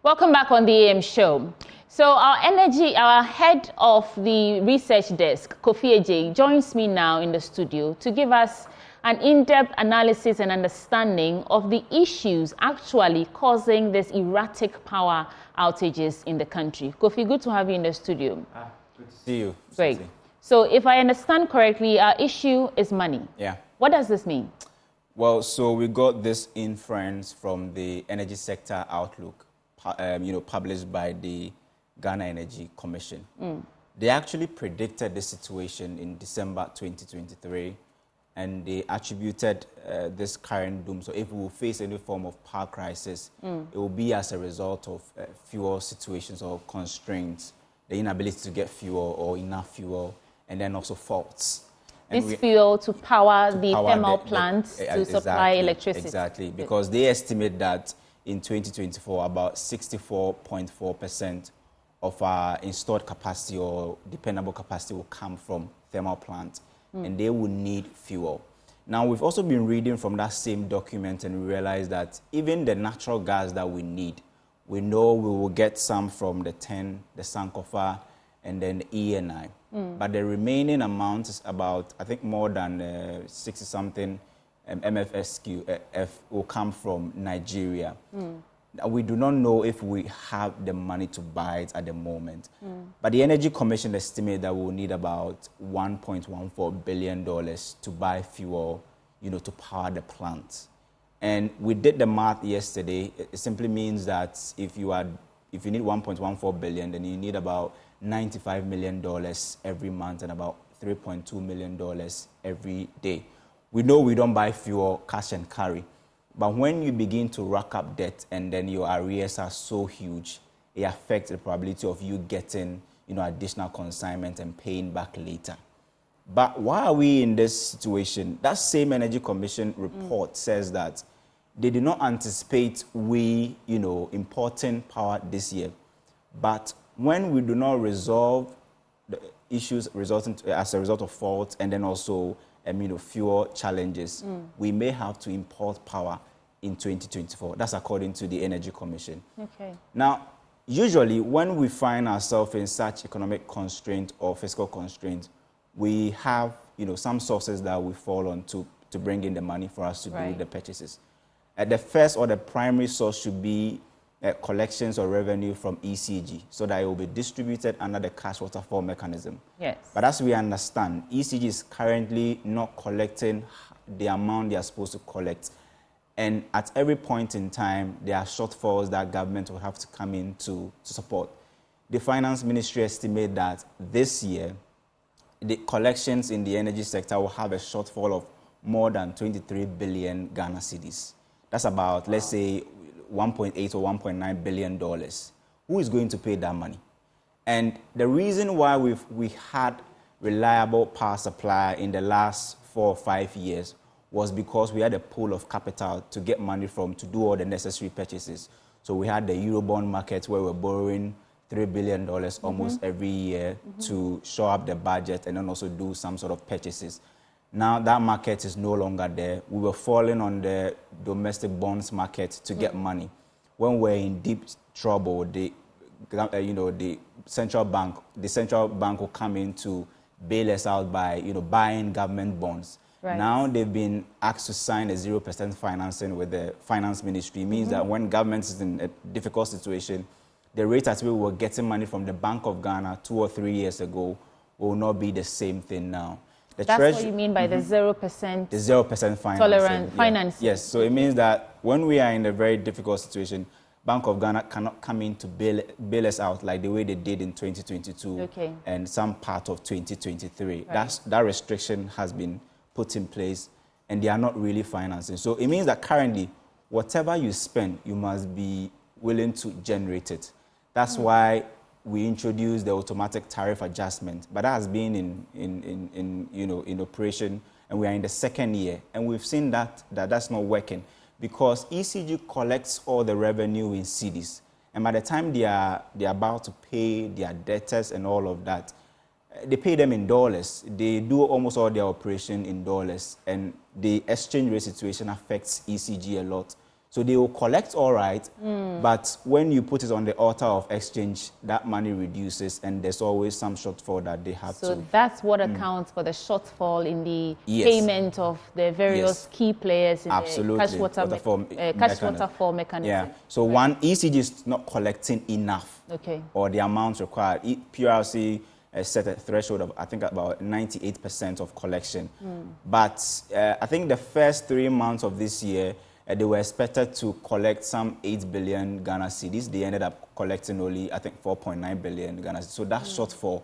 Welcome back on the AM show. So our head of the research desk, Akufo-Addo, joins me now in the studio to give us an in-depth analysis and understanding of the issues actually causing this erratic power outages in the country. Kofi, good to have you in the studio. Good to see you. Great. So if I understand correctly, our issue is money. Yeah. What does this mean? Well, so we got this inference from the Energy Sector Outlook, published by the Ghana Energy Commission. They actually predicted the situation in December 2023, and they attributed this current doom. So if we will face any form of power crisis, it will be as a result of fuel situations or constraints, the inability to get fuel or enough fuel, and then also faults. This fuel to power the thermal plants to supply electricity. Exactly, because they estimate that in 2024, about 64.4% of our installed capacity or dependable capacity will come from thermal plants, and they will need fuel. Now, we've also been reading from that same document, and we realize that even the natural gas that we need, we know we will get some from the TEN, the Sankofa, and then the ENI. But the remaining amount is about, I think, more than 60-something MFSQ will come from Nigeria. We do not know if we have the money to buy it at the moment. But the Energy Commission estimates that we'll need about $1.14 billion to buy fuel, to power the plant. And we did the math yesterday. It simply means that if you need $1.14 billion, then you need about $95 million every month and about $3.2 million every day. We know we don't buy fuel cash and carry, but when you begin to rack up debt and then your arrears are so huge, it affects the probability of you getting, additional consignment and paying back later. But why are we in this situation? That same Energy Commission report says that they did not anticipate we, importing power this year, but when we do not resolve the issues resulting as a result of faults and then also fuel challenges, we may have to import power in 2024. That's according to the Energy Commission. Okay. Now, usually when we find ourselves in such economic constraint or fiscal constraint, we have some sources that we fall on to bring in the money for us to do the purchases. The first or the primary source should be collections or revenue from ECG, so that it will be distributed under the cash waterfall mechanism. Yes. But as we understand, ECG is currently not collecting the amount they are supposed to collect. And at every point in time, there are shortfalls that government will have to come in to support. The Finance Ministry estimate that this year, the collections in the energy sector will have a shortfall of more than 23 billion Ghana cedis. That's about, let's say, $1.8 or $1.9 billion. Who is going to pay that money? And the reason why we had reliable power supply in the last 4 or 5 years was because we had a pool of capital to get money from to do all the necessary purchases. So we had the Eurobond market where we're borrowing $3 billion almost every year to shore up the budget and then also do some sort of purchases. Now that market is no longer there. We were falling on the domestic bonds market to get money. When we're in deep trouble, the central bank will come in to bail us out by buying government bonds. Right. Now they've been asked to sign a 0% financing with the Finance Ministry. It means that when government is in a difficult situation, the rate at which we were getting money from the Bank of Ghana 2 or 3 years ago will not be the same thing now. That's what you mean by the 0%? The 0% financing. Tolerant financing. Yes, so it means that when we are in a very difficult situation, Bank of Ghana cannot come in to bail us out like the way they did in 2022 and some part of 2023. Right. That restriction has been put in place and they are not really financing. So it means that currently, whatever you spend, you must be willing to generate it. That's why we introduced the automatic tariff adjustment, but that has been in operation, and we are in the second year, and we've seen that's not working because ECG collects all the revenue in cedis, and by the time they are about to pay their debtors and all of that, they pay them in dollars. They do almost all their operation in dollars, and the exchange rate situation affects ECG a lot. So they will collect all right, but when you put it on the altar of exchange, that money reduces and there's always some shortfall that they have to. So that's what accounts for the shortfall in the Yes. payment of the various key players in Absolutely. the cash waterfall mechanism. Yeah. So one, ECG is not collecting enough, or the amount required. PRC set a threshold of, I think, about 98% of collection. But I think the first 3 months of this year, they were expected to collect some 8 billion Ghana cedis. They ended up collecting only, I think, 4.9 billion Ghana cedis. So that shortfall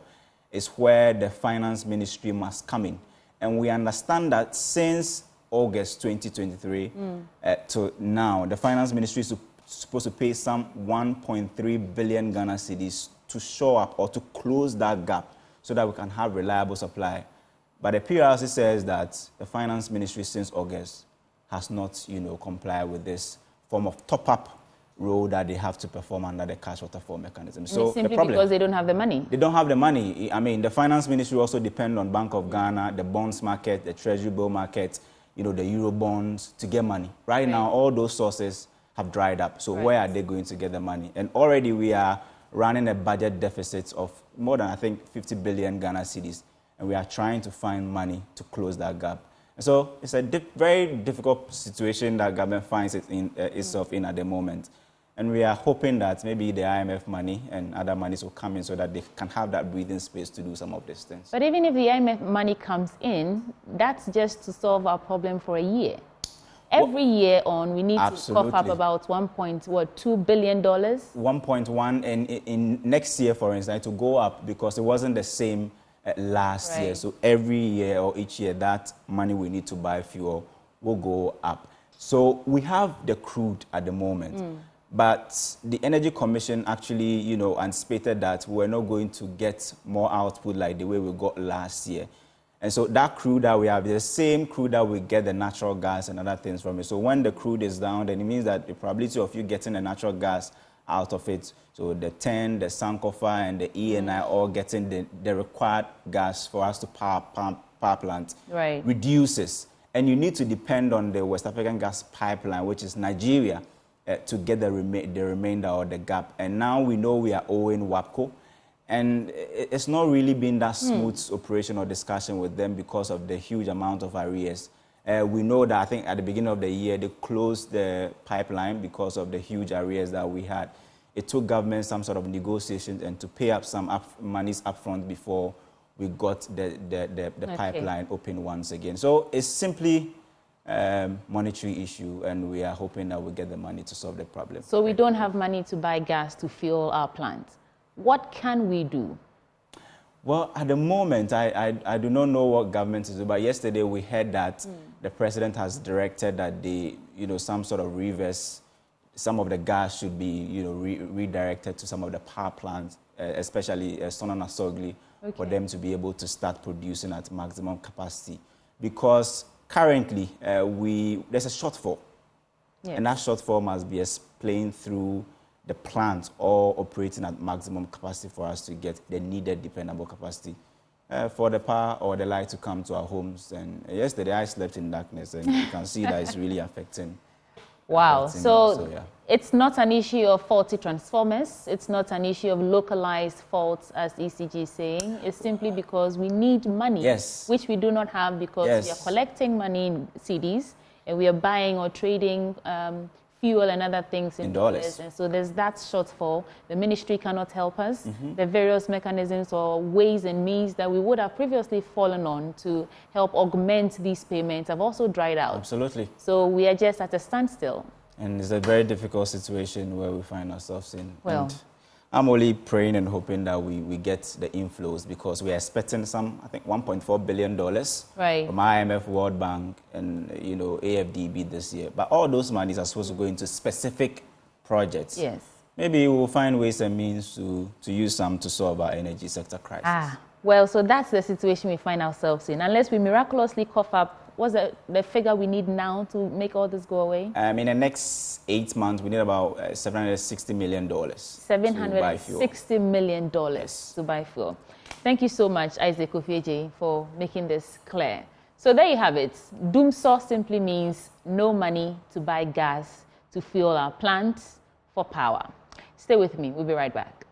is where the finance ministry must come in. And we understand that since August 2023 to now, the finance ministry is supposed to pay some 1.3 billion Ghana cedis to show up or to close that gap so that we can have reliable supply. But the PRC says that the finance ministry since August has not, complied with this form of top-up role that they have to perform under the cash waterfall mechanism. So simply because they don't have the money. They don't have the money. I mean, the finance ministry also depend on Bank of Ghana, the bonds market, the treasury bill market, the euro bonds to get money. Right now, all those sources have dried up. So where are they going to get the money? And already we are running a budget deficit of more than, I think, 50 billion Ghana cedis. And we are trying to find money to close that gap. So it's a very difficult situation that government finds itself in at the moment. And we are hoping that maybe the IMF money and other monies will come in so that they can have that breathing space to do some of these things. But even if the IMF money comes in, that's just to solve our problem for a year. Every year on, we need to cough up about $2 billion? 1.1, and in next year, for instance, to go up because it wasn't the same last year. So every year or each year, that money we need to buy fuel will go up. So we have the crude at the moment, but the Energy Commission actually, anticipated that we're not going to get more output like the way we got last year. And so that crude that we have is the same crude that we get the natural gas and other things from it. So when the crude is down, then it means that the probability of you getting the natural gas out of it, so the TEN, the Sankofa, and the ENI all getting the required gas for us to power plant reduces. And you need to depend on the West African gas pipeline, which is Nigeria, to get the remainder or the gap. And now we know we are owing WAPCO. And it's not really been that smooth operation or discussion with them because of the huge amount of arrears. We know that I think at the beginning of the year, they closed the pipeline because of the huge arrears that we had. It took government some sort of negotiations and to pay up some monies upfront before we got the pipeline open once again. So it's simply a monetary issue, and we are hoping that we get the money to solve the problem. So we don't have money to buy gas to fuel our plant. What can we do? Well, at the moment, I do not know what government is doing, but yesterday we heard that the president has directed that they, some sort of reverse, some of the gas should be, redirected to some of the power plants, especially Sonana Sogli, for them to be able to start producing at maximum capacity. Because currently, there's a shortfall, and that shortfall must be explained through the plants all operating at maximum capacity for us to get the needed dependable capacity for the power or the light to come to our homes. And yesterday I slept in darkness, and you can see that it's really affecting. Wow. So it's not an issue of faulty transformers. It's not an issue of localized faults, as ECG is saying. It's simply because we need money, which we do not have because we are collecting money in CDs and we are buying or trading fuel and other things in dollars. And so there's that shortfall. The ministry cannot help us. The various mechanisms or ways and means that we would have previously fallen on to help augment these payments have also dried out. Absolutely. So we are just at a standstill. And it's a very difficult situation where we find ourselves in. Well, and I'm only praying and hoping that we get the inflows, because we are expecting some, I think, $1.4 billion from IMF, World Bank, and AFDB this year. But all those monies are supposed to go into specific projects. Yes. Maybe we'll find ways and means to use some to solve our energy sector crisis. Well, so that's the situation we find ourselves in. Unless we miraculously cough up, what's the figure we need now to make all this go away? In the next 8 months, we need about $760 million $760 million to buy fuel. Thank you so much, Isaac Akufo-Addo, for making this clear. So there you have it. Doomsaw simply means no money to buy gas to fuel our plants for power. Stay with me. We'll be right back.